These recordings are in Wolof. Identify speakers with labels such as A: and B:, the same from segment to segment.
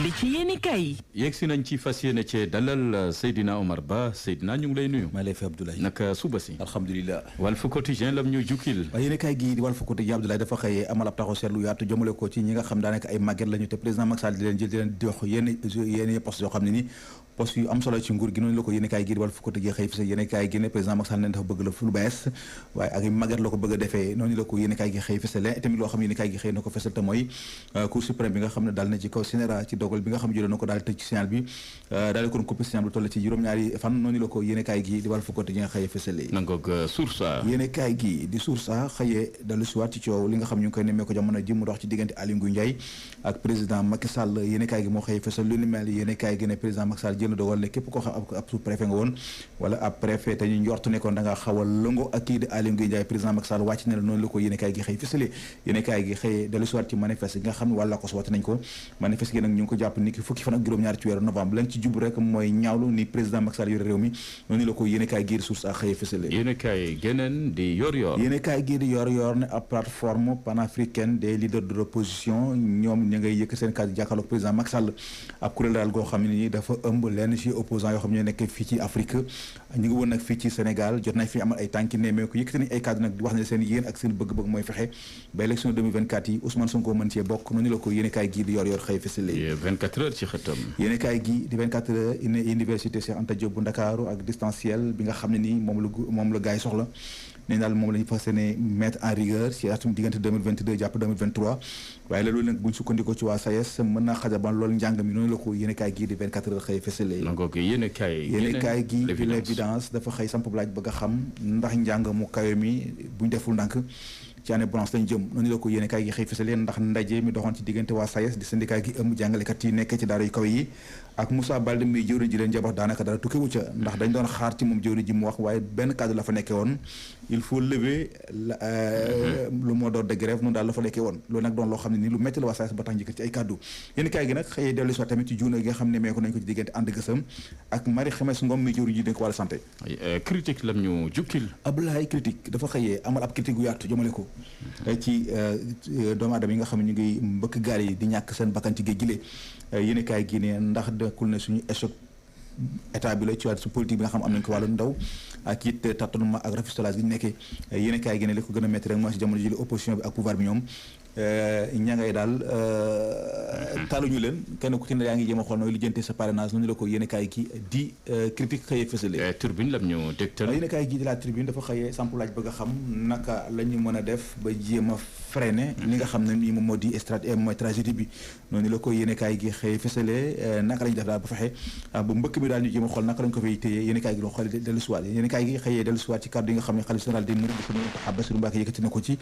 A: li ci yéenekaay yi.
B: yegg si nañ ci fas yéene cee dalal Seydina Omar Ba. Seydina ñu ngi lay nuyu.
C: maa lay fay Abdoulaye.
B: naka suba si.
C: alhamdulilah.
B: Walf Quotidien lam ñu jukkil.
C: waaye yéenekaay gii di Walf Quotidien Abdoulaye dafa xëyee amal ab taxaw seetlu yaatu jëmale ko ci ñi nga xam daanaka ay màgget lañu te président Macky Sall di leen jël di leen dox yenn poste yoo xam ne ni poste yu am solo ci nguur gi noonu la ko yéenekaay gii di Walf Quotidien xëy fi yéenekaay gi ne président Macky Sall ne dafa bëgg la fu lu bees waaye ak màgget la ko bëgg a defee noonu la ko yéenekaay gi xëy fësal leen tamit loo xam yéenekaay gi xëy na ko fësal te mooy Cour suprême bi nga xam ne daal na ci kaw sénéra ci dogal bi nga xam ne jëloon na ko daal tëj ci signal bi daal di kon coupé signal lu toll ci juróom-ñaari fan noonu la ko yéenekaay gi di Walf Quotidien xëy fësal
B: nangoog Source A.
C: yéenekaay gi di Source A xëyee dellu si waat ci coow li nga xam ñu ngi koy nemmee ko jamono ji mu dox ci diggante Aly Ngouille Ndiaye ak président Macky Sall yéenekaay gi moo xëy fësal lu ni mel yéenekaay gi ne président Macky Sall jël na dogal ne képp koo xam ab sous-préfet nga woon wala ab préfet te ñu njort ne kon da nga xaw a lëngo ak kii di Aly Ngouille Ndiaye président Macky Sall wàcc na la noonu la ko yéenekaay gi xëy fësale yéenekaay gi xëyee dellu si waat ci manifeste gi nga xam ne wàlla ko woote nañ ko manifeste gi nag ñu ngi ko jàpp ni ki fukki fan ak juróom-ñaar ci weeru novembre lañ ci jub rek mooy ñaawlu ni président Macky Sall yore réew mi noonu la ko yéenekaay gi di Source A xëyee fësale
B: yéenekaay geneen di yor
C: yéenekaay gi di yor ne ab plateforme panafricaine des leaders de l'opposition ñoom ñu ngay yëkk seen kàddu jàkkaarloog président Macky Sall ab kuréel daal goo xam ne ni dafa ëmb lenn ci opposants yoo xam ne nekk fii ci Afrique ñu ngi woon nag fii ci Sénégal jot nañ fi amal ay tànki nemee ko yëkkati nañ ay kàddu nag di wax ne seen yéen ak seen bëgg-bëgg mooy fexe ba élection 2024 yi Ousmane Sonko mën cee bokk noonu la ko yéenekaay gi di yor xëy fësale
B: 24 heures ci xëtam
C: yéenekaay gi di 24 heures université Cheikh Anta Diop bu Ndakaaru ak distanciel bi nga xam ne nii moom la gars yi soxla nee daal moom la ñu fas yéene mettre en rigueur ci atum diggante 2022 jàpp 2023 waaye la loolu nag bu ñu sukkandikoo ci waa SAES mën naa xajaban loolu njàng mi noonu la ko yéenekaay gi di 24 heures xëy fësale yéenekaay gi di l'évidence dafa xëy samp laaj bëgg a xam ndax njàng mu kawe mi bu ñu deful ndànk ci année blanche lañ jëm noonu la ko yéenekaay gi xëy fësale ndax ndaje mi doxoon ci diggante waa SAES di syndicat gi ëmb jàngalekat yi nekk ci daara yu kaw yi ak Moussa Baldé mi jëwriñ ji leen jabax daanaka dara tukkewu ca ndax dañ doon xaar ci moom jëwriñ ji mu wax waaye benn cadre la fa nekkee woon il faut lever lu mot d'ordre de grève noonu daal la fa nekkee woon loolu nag doon loo xam ne nii lu métti la waa SAES ba tax njëkkat ci ay kàddu yéenekaay gi nag xëyee dellu si tamit ci juuna gi nga xam ne mee ko nañ ko ci diggante ànd gësam ak Marie Khemesse Ngom mi jëwriñ ji dénk wàllu santé
B: critique lam ñu jukkil
C: Abdoulaye critique dafa xëyee amal ab critique gu yaatu jëmale ko ci doomu aadama yi nga xam ne ñu ngi mbëkk gaal yi di ñàkk seen bakkan ci géej gi yéenekaay gi ne ndax dekkul ne suñu échec état bi la ci wàllu politique bi nga xam am nañ ko wàllu ndaw ak it tâtonnement ak rafistolage gi ñu nekkee yéenekaay gi ne li ko gën a métti rek mooy si jamono ji opposition bi ak pouvoir bi ñoom ña ngay daal taaluñu leen kenn ku ci ne yaa ngi jéem a xool nooy lijjante sa parrainage noonu la ko yéenekaay gi di critique xëyee fësale
B: tribune lam ñu dégtal
C: yéenekaay gi di la tribune dafa xëyee samp laaj bëgg a xam naka la ñu mën a def ba jéem a freiner li nga xam ne nii moom moo di mooy tragédie bi noonu la ko yéenekaay gi xëyee fësale naka la ñu def daal ba fexe ba mbëkk mi daal ñu jéem a xool naka lañ ko fay téye yéenekaay gi loo xool dellu siwaat yéenekaay gi xëyee dellu siwaat ci kàddu yi nga xam ne xalifa général des mourides ko Mountakha Bassirou Mbacké yëkkati na ko ci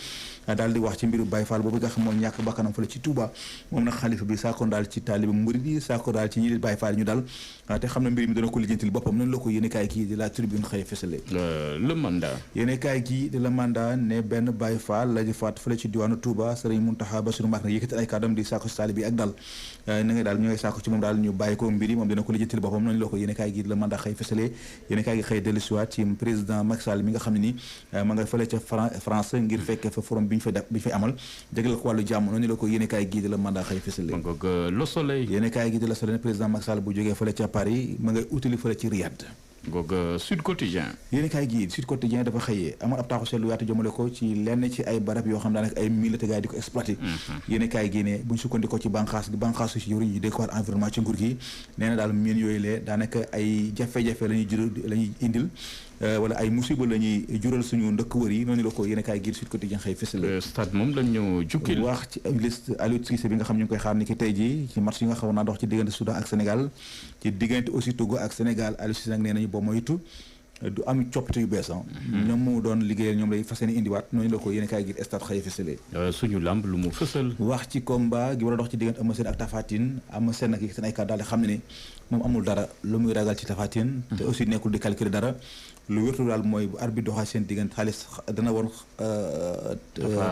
C: daal di wax ci mbiru Baye Fall boobu nga xam moo ñàkk bakkanam fële ci Touba moom nag xalifa bi saakoon daal ci taalibe murid yi saako daal ci ñi di Baye Fall ñu daal te xam ne mbir mi dana ko lijjantil boppam noonu la ko yéenekaay gi di la tribune xëyee fësale
B: le mandat
C: yéenekaay gi di la mandat ne benn Baye Fall la di faat fële ci diwaanu Touba Serigne Mountakha Bassirou Mbacké yëkkati ay kàddam di saako ci taalibe yi ak daal na nga daal ñooy saako ci moom daal ñu bàyyi ko mbir yi moom dana ko lijjantil boppam noonu la ko yéenekaay gi di la mandat xëy fësale yéenekaay gi xëy dellu siwaat ci président Macky Sall mi nga xam ne ni ma nga fële ca France ngir fekk fa forum bi ñu fay amal jégal ko wàllu jàmm noonu la ko yéenekaay gi di la mandat xëy fësale
B: Le Soleil
C: yéenekaay gi di la Soleil président Macky Sall bu jógee fële ca Paris ma ngay utali fële ci Riyad
B: Sud Quotidien
C: yéenekaay gi Sud Quotidien dafa xëyee amal ab taaxu seetlu yaatu jëmale ko ci lenn ci ay barab yoo xam daanaka ay militaires gars yi di ko exploité yéenekaay gi ne bu ñu sukkandikoo ci banqaasu ci jëwriñ yi découvert environnement ci nguur gi nee na daal mine yooyu lee daanaka ay jafe-jafe la ñuy indil wala ay musiba la ñuy jural suñu ndëkk wër yi noonu la ko yéenekaay gi Sud Quotidien xëy fësal
B: stade moom lañ ñu jukkil
C: wax ci liste Aliou Cissé bi nga xam ñu ngi koy xaar ni ki tey ji ci match yi nga xam naa dox ci diggante Soudan ak Sénégal ci diggante aussi Togo ak Sénégal Aliou Cissé nag nee nañu boo moytu du am coppite yu bees ñoom mu doon liggéeyal ñoom lay fas yéene indiwaat noonu la ko yéenekaay gi stade xëy fësale
B: suñu lamb lu mu fësal
C: wax ci combat gi war a dox ci diggante Eumeu Sène ak Tapha Tine Eumeu Sène nag seen ay kàddu daal di xam ne moom amul dara lu muy ragal ci Tapha Tine te aussi nekkul di calculer dara lu wértu daal mooy bu arbitre doxaa seen diggante xaalis dana woon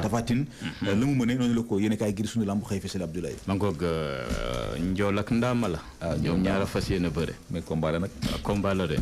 C: Tapha Tine lu mu mëne noonu la ko yéenekaay gi suñu lamb xëy fësale Abdoulaye
B: ma ngoog njool ak ndaama la ñoom ñaara fas yéene bëre
C: mais combat la nag
B: combat la de